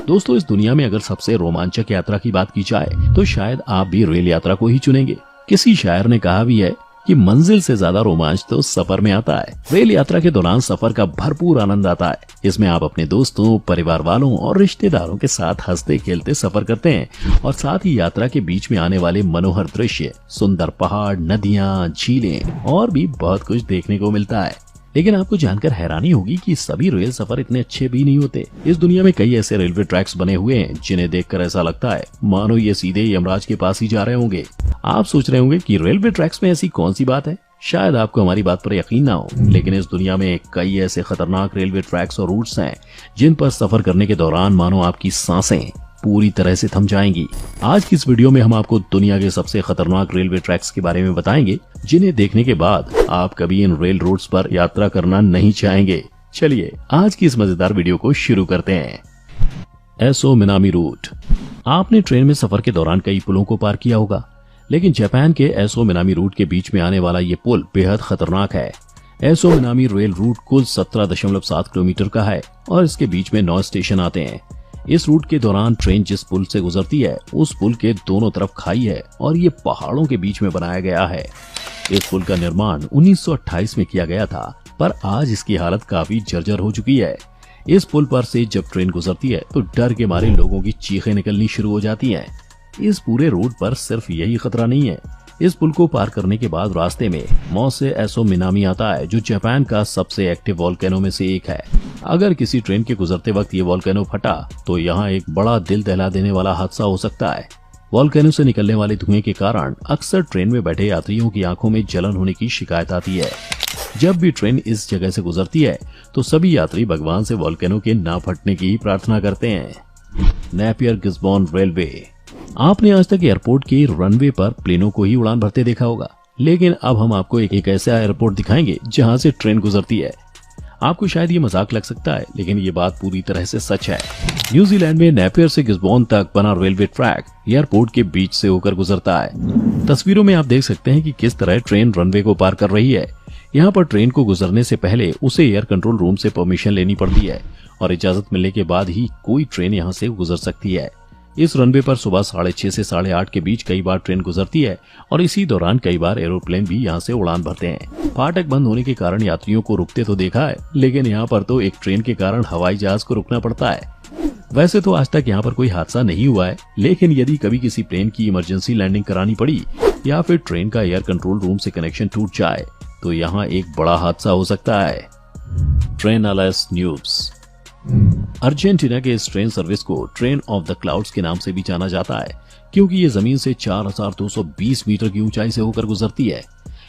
दोस्तों, इस दुनिया में अगर सबसे रोमांचक यात्रा की बात की जाए तो शायद आप भी रेल यात्रा को ही चुनेंगे। किसी शायर ने कहा भी है कि मंजिल से ज्यादा रोमांच तो सफर में आता है। रेल यात्रा के दौरान सफर का भरपूर आनंद आता है। इसमें आप अपने दोस्तों, परिवार वालों और रिश्तेदारों के साथ हंसते खेलते सफर करते हैं और साथ ही यात्रा के बीच में आने वाले मनोहर दृश्य, सुंदर पहाड़, नदियां, झीलें और भी बहुत कुछ देखने को मिलता है। लेकिन आपको जानकर हैरानी होगी कि सभी रेल सफर इतने अच्छे भी नहीं होते। इस दुनिया में कई ऐसे रेलवे ट्रैक्स बने हुए हैं जिन्हें देखकर ऐसा लगता है मानो ये सीधे यमराज के पास ही जा रहे होंगे। आप सोच रहे होंगे कि रेलवे ट्रैक्स में ऐसी कौन सी बात है। शायद आपको हमारी बात पर यकीन ना हो, लेकिन इस दुनिया में कई ऐसे खतरनाक रेलवे ट्रैक्स और रूट्स हैं जिन पर सफर करने के दौरान मानो आपकी सांसें पूरी तरह से थम जाएंगी। आज की इस वीडियो में हम आपको दुनिया के सबसे खतरनाक रेलवे ट्रैक्स के बारे में बताएंगे जिन्हें देखने के बाद आप कभी इन रेल रूट्स पर यात्रा करना नहीं चाहेंगे। चलिए आज की इस मजेदार वीडियो को शुरू करते हैं। एसो मिनामी रूट। आपने ट्रेन में सफर के दौरान कई पुलों को पार किया होगा, लेकिन जापान के एसो मिनामी रूट के बीच में आने वाला ये पुल बेहद खतरनाक है। एसो मिनामी रेल रूट कुल 17.7 किलोमीटर का है और इसके बीच में 9 स्टेशन आते हैं। इस रूट के दौरान ट्रेन जिस पुल से गुजरती है उस पुल के दोनों तरफ खाई है और ये पहाड़ों के बीच में बनाया गया है। इस पुल का निर्माण 1928 में किया गया था, पर आज इसकी हालत काफी जर्जर हो चुकी है। इस पुल पर से जब ट्रेन गुजरती है तो डर के मारे लोगों की चीखें निकलनी शुरू हो जाती हैं। इस पूरे रूट पर सिर्फ यही खतरा नहीं है। इस पुल को पार करने के बाद रास्ते में मोसे एसो मिनामी आता है, जो जापान का सबसे एक्टिव वोल्केनो में से एक है। अगर किसी ट्रेन के गुजरते वक्त ये वोल्केनो फटा तो यहाँ एक बड़ा दिल दहला देने वाला हादसा हो सकता है। वोल्केनो से निकलने वाले धुएं के कारण अक्सर ट्रेन में बैठे यात्रियों की आंखों में जलन होने की शिकायत आती है। जब भी ट्रेन इस जगह से गुजरती है तो सभी यात्री भगवान से वोल्केनो के ना फटने की प्रार्थना करते हैं। Napier Gisborne railway. आपने आज तक एयरपोर्ट के रनवे पर प्लेनों को ही उड़ान भरते देखा होगा, लेकिन अब हम आपको एक ऐसा एयरपोर्ट दिखाएंगे जहां से ट्रेन गुजरती है। आपको शायद ये मजाक लग सकता है, लेकिन ये बात पूरी तरह से सच है। न्यूजीलैंड में नेपियर से गिस्बॉर्न तक बना रेलवे ट्रैक एयरपोर्ट के बीच से होकर गुजरता है। तस्वीरों में आप देख सकते हैं कि किस तरह ट्रेन रनवे को पार कर रही है। यहाँ पर ट्रेन को गुजरने से पहले उसे एयर कंट्रोल रूम से परमिशन लेनी पड़ती है और इजाजत मिलने के बाद ही कोई ट्रेन यहाँ से गुजर सकती है। इस रनवे पर सुबह 6:30 से 8:30 के बीच कई बार ट्रेन गुजरती है और इसी दौरान कई बार एरोप्लेन भी यहाँ से उड़ान भरते हैं। फाटक बंद होने के कारण यात्रियों को रुकते तो देखा है, लेकिन यहाँ पर तो एक ट्रेन के कारण हवाई जहाज को रुकना पड़ता है। वैसे तो आज तक यहाँ पर कोई हादसा नहीं हुआ है, लेकिन यदि कभी किसी प्लेन की इमरजेंसी लैंडिंग करानी पड़ी या फिर ट्रेन का एयर कंट्रोल रूम से कनेक्शन टूट जाए तो यहाँ एक बड़ा हादसा हो सकता है। Train alliance news. अर्जेंटीना के इस ट्रेन सर्विस को ट्रेन ऑफ द क्लाउड्स के नाम से भी जाना जाता है, क्योंकि ये जमीन से 4220 मीटर की ऊंचाई से होकर गुजरती है।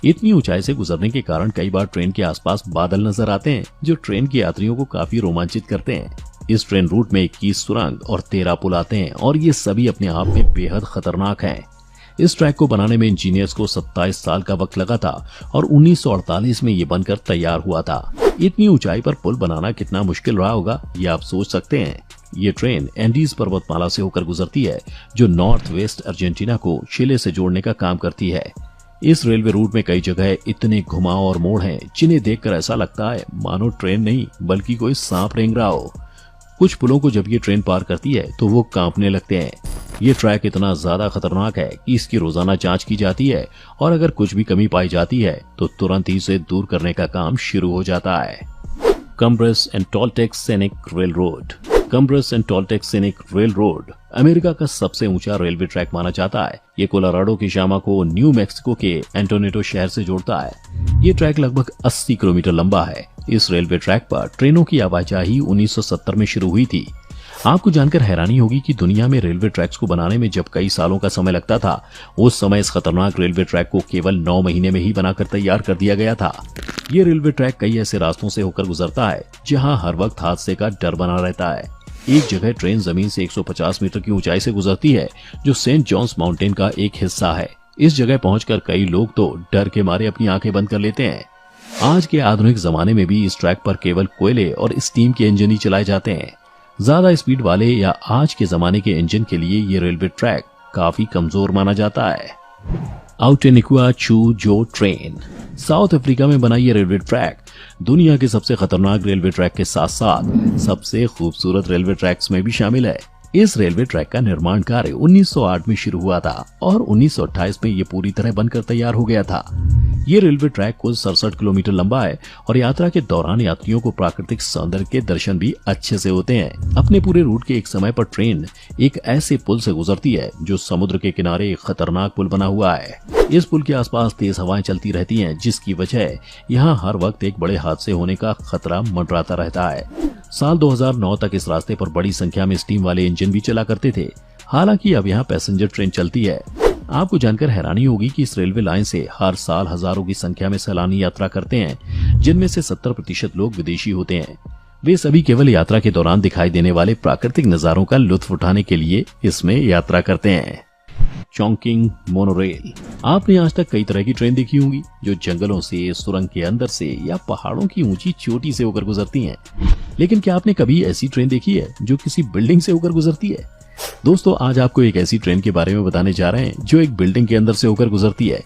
इतनी ऊंचाई से गुजरने के कारण कई बार ट्रेन के आसपास बादल नजर आते हैं, जो ट्रेन के यात्रियों को काफी रोमांचित करते हैं। इस ट्रेन रूट में 21 सुरंग और 13 पुल आते हैं और ये सभी अपने आप में बेहद खतरनाक हैं। इस ट्रैक को बनाने में इंजीनियर्स को 27 साल का वक्त लगा था और 1948 में ये बनकर तैयार हुआ था। इतनी ऊंचाई पर पुल बनाना कितना मुश्किल रहा होगा ये आप सोच सकते हैं। ये ट्रेन एंडीज पर्वतमाला से होकर गुजरती है, जो नॉर्थ वेस्ट अर्जेंटीना को चिले से जोड़ने का काम करती है। इस रेलवे रूट में कई जगह इतने घुमाव और मोड़ हैं जिन्हें देखकर ऐसा लगता है मानो ट्रेन नहीं बल्कि कोई सांप रेंग रहा हो। कुछ पुलों को जब ये ट्रेन पार करती है तो वो कांपने लगते हैं। ये ट्रैक इतना ज्यादा खतरनाक है कि इसकी रोजाना जांच की जाती है और अगर कुछ भी कमी पाई जाती है तो तुरंत ही इसे दूर करने का काम शुरू हो जाता है। कम्ब्रेस एंड टोल्टेक सैनिक रेल रोड। कम्ब्रेस एंड टोल्टेक सैनिक रेल रोड अमेरिका का सबसे ऊंचा रेलवे ट्रैक माना जाता है। ये कोलोराडो की शामा को न्यू मैक्सिको के एंटोनेटो शहर से जोड़ता है। ये ट्रैक लगभग 80 किलोमीटर लंबा है। इस रेलवे ट्रैक पर ट्रेनों की आवाजाही 1970 में शुरू हुई थी। आपको जानकर हैरानी होगी कि दुनिया में रेलवे ट्रैक्स को बनाने में जब कई सालों का समय लगता था, उस समय इस खतरनाक रेलवे ट्रैक को केवल 9 महीने में ही बनाकर तैयार कर दिया गया था। ये रेलवे ट्रैक कई ऐसे रास्तों से होकर गुजरता है जहां हर वक्त हादसे का डर बना रहता है। एक जगह ट्रेन जमीन से 150 मीटर की ऊंचाई से गुजरती है, जो सेंट जॉन्स माउंटेन का एक हिस्सा है। इस जगह पहुंचकर कई लोग तो डर के मारे अपनी आंखें बंद कर लेते हैं। आज के आधुनिक जमाने में भी इस ट्रैक पर केवल कोयले और स्टीम के इंजन ही चलाए जाते हैं। ज्यादा स्पीड वाले या आज के जमाने के इंजन के लिए ये रेलवे ट्रैक काफी कमजोर माना जाता है। आउटेनिकुआ चू जो ट्रेन। साउथ अफ्रीका में बना ये रेलवे ट्रैक दुनिया के सबसे खतरनाक रेलवे ट्रैक के साथ साथ सबसे खूबसूरत रेलवे ट्रैक्स में भी शामिल है। इस रेलवे ट्रैक का निर्माण कार्य 1908 में शुरू हुआ था और 1928 में ये पूरी तरह बनकर तैयार हो गया था। ये रेलवे ट्रैक कुल 67 किलोमीटर लंबा है और यात्रा के दौरान यात्रियों को प्राकृतिक सौंदर्य के दर्शन भी अच्छे से होते हैं। अपने पूरे रूट के एक समय पर ट्रेन एक ऐसे पुल से गुजरती है जो समुद्र के किनारे एक खतरनाक पुल बना हुआ है। इस पुल के आसपास तेज हवाएं चलती रहती हैं, जिसकी वजह यहाँ हर वक्त एक बड़े हादसे होने का खतरा मंडराता रहता है। साल 2009 तक इस रास्ते पर बड़ी संख्या में स्टीम वाले इंजन भी चला करते थे। हालांकि अब यहाँ पैसेंजर ट्रेन चलती है। आपको जानकर हैरानी होगी कि इस रेलवे लाइन से हर साल हजारों की संख्या में सैलानी यात्रा करते हैं, जिनमें से 70% लोग विदेशी होते हैं। वे सभी केवल यात्रा के दौरान दिखाई देने वाले प्राकृतिक नजारों का लुत्फ उठाने के लिए इसमें यात्रा करते हैं। चॉन्किंग मोनोरेल। आपने आज तक कई तरह की ट्रेन देखी होंगी जो जंगलों से, सुरंग के अंदर से या पहाड़ों की ऊंची चोटी से होकर गुजरती हैं। लेकिन क्या आपने कभी ऐसी ट्रेन देखी है जो किसी बिल्डिंग से होकर गुजरती है? दोस्तों, आज आपको एक ऐसी ट्रेन के बारे में बताने जा रहे हैं जो एक बिल्डिंग के अंदर से होकर गुजरती है।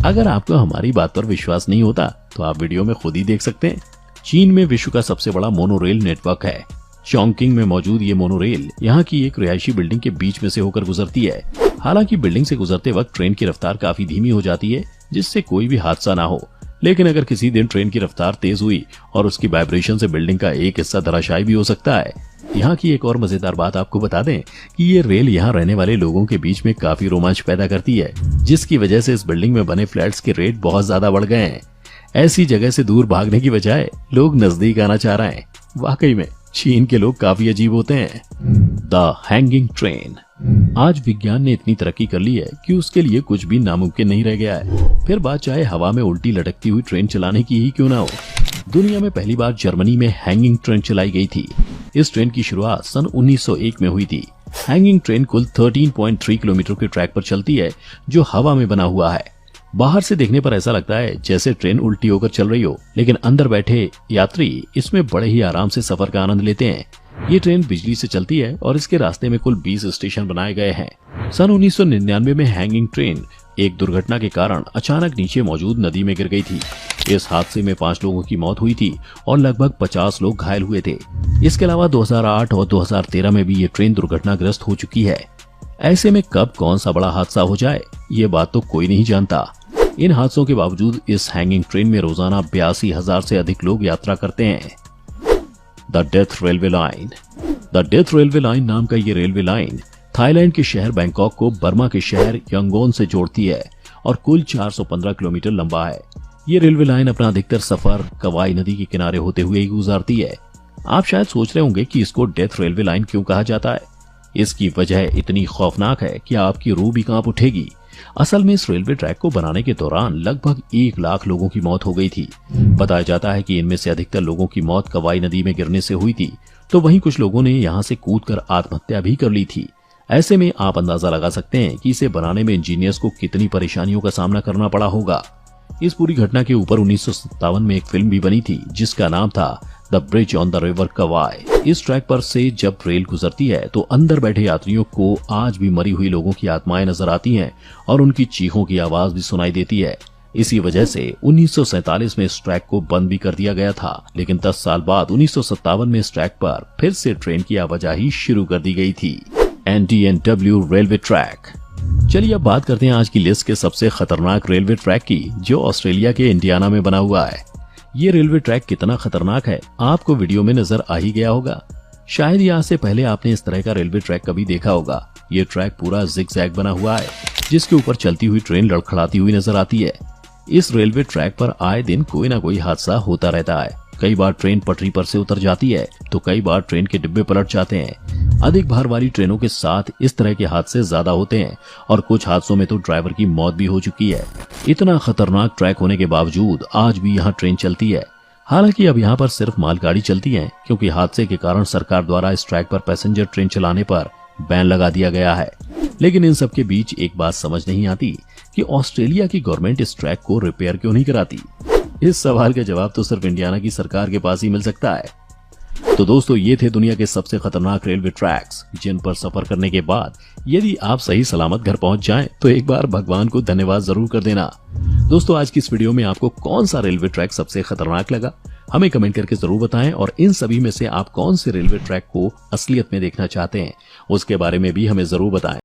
अगर आपको हमारी बात पर विश्वास नहीं होता तो आप वीडियो में खुद ही देख सकते हैं। चीन में विश्व का सबसे बड़ा मोनोरेल नेटवर्क है। चॉन्किंग में मौजूद ये मोनोरेल यहाँ की एक रिहायशी बिल्डिंग के बीच में से होकर गुजरती है। हालांकि बिल्डिंग से गुजरते वक्त ट्रेन की रफ्तार काफी धीमी हो जाती है, जिससे कोई भी हादसा ना हो। लेकिन अगर किसी दिन ट्रेन की रफ्तार तेज हुई और उसकी वाइब्रेशन से बिल्डिंग का एक हिस्सा धराशायी भी हो सकता है। यहाँ की एक और मजेदार बात आपको बता दें कि ये रेल यहाँ रहने वाले लोगों के बीच में काफी रोमांच पैदा करती है, जिसकी वजह से इस बिल्डिंग में बने फ्लैट्स के रेट बहुत ज्यादा बढ़ गए हैं। ऐसी जगह से दूर भागने की बजाय लोग नजदीक आना चाह रहे हैं। वाकई में चीन के लोग काफी अजीब होते हैं। The hanging train. आज विज्ञान ने इतनी तरक्की कर ली है कि उसके लिए कुछ भी नामुमकिन नहीं रह गया है। फिर बात चाहे हवा में उल्टी लटकती हुई ट्रेन चलाने की ही क्यों ना हो। दुनिया में पहली बार जर्मनी में हैंगिंग ट्रेन चलाई गई थी। इस ट्रेन की शुरुआत सन 1901 में हुई थी। हैंगिंग ट्रेन कुल 13.3 किलोमीटर के ट्रैक पर चलती है जो हवा में बना हुआ है। बाहर से देखने पर ऐसा लगता है जैसे ट्रेन उल्टी होकर चल रही हो, लेकिन अंदर बैठे यात्री इसमें बड़े ही आराम से सफर का आनंद लेते हैं। ये ट्रेन बिजली से चलती है और इसके रास्ते में कुल 20 स्टेशन बनाए गए हैं। सन 1999 में हैंगिंग ट्रेन एक दुर्घटना के कारण अचानक नीचे मौजूद नदी में गिर गई थी। इस हादसे में 5 लोगों की मौत हुई थी और लगभग 50 लोग घायल हुए थे। इसके अलावा 2008 और 2013 में भी ये ट्रेन दुर्घटनाग्रस्त हो चुकी है। ऐसे में कब कौन सा बड़ा हादसा हो जाए, ये बात तो कोई नहीं जानता। इन हादसों के बावजूद इस हैंगिंग ट्रेन में रोजाना 82,000 से अधिक लोग यात्रा करते हैं। The death railway line. The death railway line नाम का ये रेलवे लाइन थाईलैंड के शहर बैंकॉक को बर्मा के शहर यांगोन से जोड़ती है और कुल 415 किलोमीटर लंबा है। ये रेलवे लाइन अपना अधिकतर सफर कवाई नदी के किनारे होते हुए ही गुजारती है। आप शायद सोच रहे होंगे कि इसको डेथ रेलवे लाइन क्यों कहा जाता है। इसकी वजह इतनी खौफनाक है कि आपकी रूह भी कांप उठेगी। असल में इस रेलवे ट्रैक को बनाने के दौरान लगभग 1 लाख लोगों की मौत हो गई थी। बताया जाता है कि इनमें से अधिकतर लोगों की मौत कवाई नदी में गिरने से हुई थी, तो वहीं कुछ लोगों ने यहाँ से कूदकर आत्महत्या भी कर ली थी। ऐसे में आप अंदाजा लगा सकते हैं कि इसे बनाने में इंजीनियर्स को कितनी परेशानियों का सामना करना पड़ा होगा। इस पूरी घटना के ऊपर 1957 में एक फिल्म भी बनी थी जिसका नाम था the bridge on the river Kwai. इस ट्रैक पर से जब रेल गुजरती है तो अंदर बैठे यात्रियों को आज भी मरी हुई लोगों की आत्माएं नजर आती हैं और उनकी चीखों की आवाज भी सुनाई देती है। इसी वजह से 1947 में इस ट्रैक को बंद भी कर दिया गया था, लेकिन 10 साल बाद 1957 में इस ट्रैक पर फिर से ट्रेन की आवाजाही शुरू कर दी गई थी। NDNW railway track. चलिए अब बात करते हैं आज की लिस्ट के सबसे खतरनाक रेलवे ट्रैक की, जो ऑस्ट्रेलिया के इंडियाना में बना हुआ है। ये रेलवे ट्रैक कितना खतरनाक है आपको वीडियो में नजर आ ही गया होगा। शायद यहाँ से पहले आपने इस तरह का रेलवे ट्रैक कभी देखा होगा। ये ट्रैक पूरा जिगजैग बना हुआ है जिसके ऊपर चलती हुई ट्रेन लड़खड़ाती हुई नजर आती है। इस रेलवे ट्रैक पर आए दिन कोई ना कोई हादसा होता रहता है। कई बार ट्रेन पटरी पर से उतर जाती है तो कई बार ट्रेन के डिब्बे पलट जाते हैं। अधिक भार वाली ट्रेनों के साथ इस तरह के हादसे ज्यादा होते हैं और कुछ हादसों में तो ड्राइवर की मौत भी हो चुकी है। इतना खतरनाक ट्रैक होने के बावजूद आज भी यहाँ ट्रेन चलती है। हालांकि अब यहाँ पर सिर्फ मालगाड़ी चलती है, क्योंकि हादसे के कारण सरकार द्वारा इस ट्रैक पर पैसेंजर ट्रेन चलाने पर बैन लगा दिया गया है। लेकिन इन सब के बीच एक बात समझ नहीं आती कि ऑस्ट्रेलिया की गवर्नमेंट इस ट्रैक को रिपेयर क्यों नहीं कराती। इस सवाल का जवाब तो सिर्फ इंडियाना की सरकार के पास ही मिल सकता है। तो दोस्तों ये थे दुनिया के सबसे खतरनाक रेलवे ट्रैक्स, जिन पर सफर करने के बाद यदि आप सही सलामत घर पहुंच जाएं तो एक बार भगवान को धन्यवाद जरूर कर देना। दोस्तों आज की इस वीडियो में आपको कौन सा रेलवे ट्रैक सबसे खतरनाक लगा, हमें कमेंट करके जरूर बताएं। और इन सभी में से आप कौन से रेलवे ट्रैक को असलियत में देखना चाहते हैं उसके बारे में भी हमें जरूर बताएं।